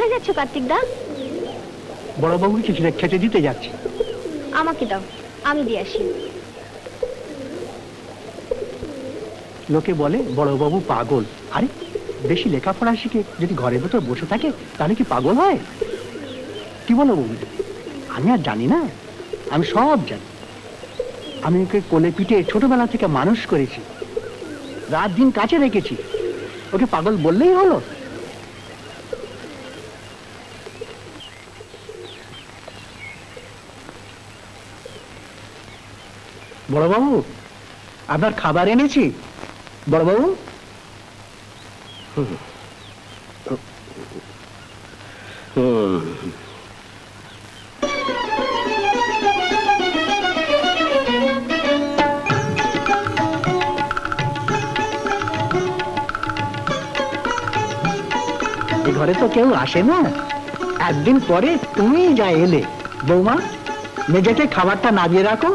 কোথায় যাচ্ছ কার্তিক দা? বড়বাবুকে চিঠিটা খেতে দিতে যাচ্ছি। আমাকে দাও, আমি দিয়ে আসি। লোকে বলে বড়বাবু পাগল। আরে বেশি লেখাপড়া শিখে যদি ঘরের ভেতর বসে থাকে তাহলে কি পাগল হয়? কি বলো বৌদি? আমি আর জানি না? আমি সব জানি। আমি ওকে কোলে পিঠে ছোটবেলা থেকে মানুষ করেছি, রাত দিন কাছে রেখেছি। ওকে পাগল বললেই হলো? বড়বাবু, আপনার খাবার এনেছি। বড়বাবু, ঘরে তো কেউ আসে না, একদিন পরে তুমি যা এলে। বৌমা, মেঝেতে খাবারটা নামিয়ে রাখো।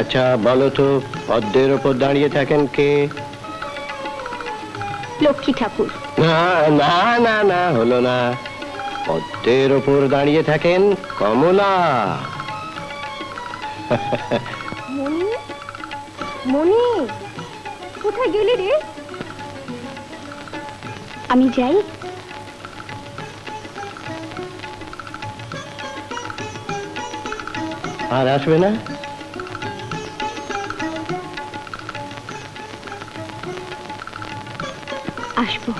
আচ্ছা বলো তো, পদ্মের ওপর দাঁড়িয়ে থাকেন কে? লক্ষ্মী ঠাকুর। না না না না, হলো না। পদ্মের ওপর দাঁড়িয়ে থাকেন কমলা। মনি, মনি, কোথায় গেলি রে? আমি যাই। আর আসবে না? আসবো।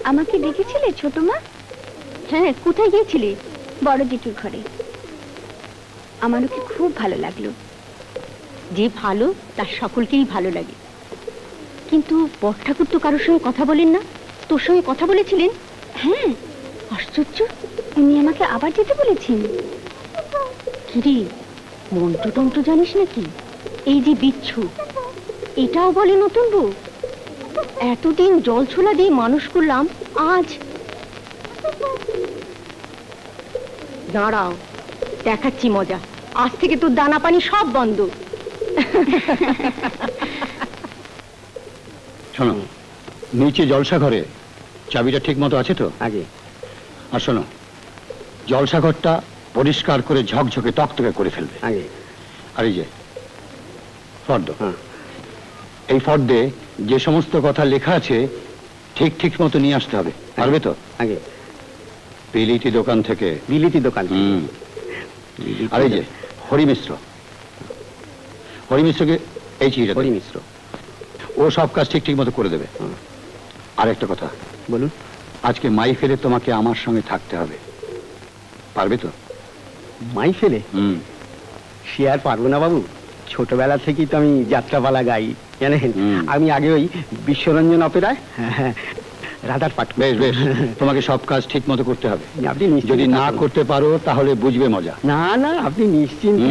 আমাকে দেখেছিলে ছোট মা? হ্যাঁ, কোথায় গিয়েছিলে? বড় জেঠুর ঘরে। আমার ওকে খুব ভালো লাগলো। যে ভালো তার সকলকেই ভালো লাগে। কিন্তু বড় ঠাকুর তো কারোর সঙ্গে কথা বলেন না। তোর সঙ্গে কথা বলেছিলেন? হ্যাঁ, আশ্চর্য, উনি আমাকে আবার যেতে বলেছেন। কিরে, মন্ত্র তন্ত্র জানিস নাকি? এই যে বিচ্ছু, এটাও বলে নতুন বউ? এতদিন জল ছোলা দিয়ে মানুষ করলাম, আজ দাঁড়াও, দেখাচ্ছি মজা। আজ থেকে তোর দানা পানি সব বন্ধ। শোনো, নিচে জলসা ঘরে চাবিটা ঠিক মতো আছে তো? আগে আর শোনো, জলসা ঘরটা পরিষ্কার করে ঝকঝকে তকতকে করে ফেলবে আগে। আর এই যে ফর্দ, এই ফর্দে যে সমস্ত কথা লেখা আছে ঠিক ঠিক মতো নিয়ে আসতে হবে। পারবে তো? আগে বিলিতি দোকান থেকে। বিলিতি দোকান। আর এই যে হরি মিশ্র, হরি মিশ্রকে এই চিঠিটা। হরি মিশ্র ও সব কাজ ঠিক ঠিক মতো করে দেবে। আর একটা কথা বলুন। আজকে মাই ফেলে তোমাকে আমার সঙ্গে থাকতে হবে। পারবে তো? মাই ফেলে? সে আর পারবো না বাবু। ছোটবেলা থেকেই তো আমি যাত্রাপালা গাই, জানেন। আমি আগে ওই বিশ্বরঞ্জন অপেরায় রাধার পাঠ। বেশ বেশ, তোমাকে সব কাজ ঠিক মতো করতে হবে। আপনি যদি না করতে পারো তাহলে বুঝবে মজা। না না, আপনি নিশ্চিন্তে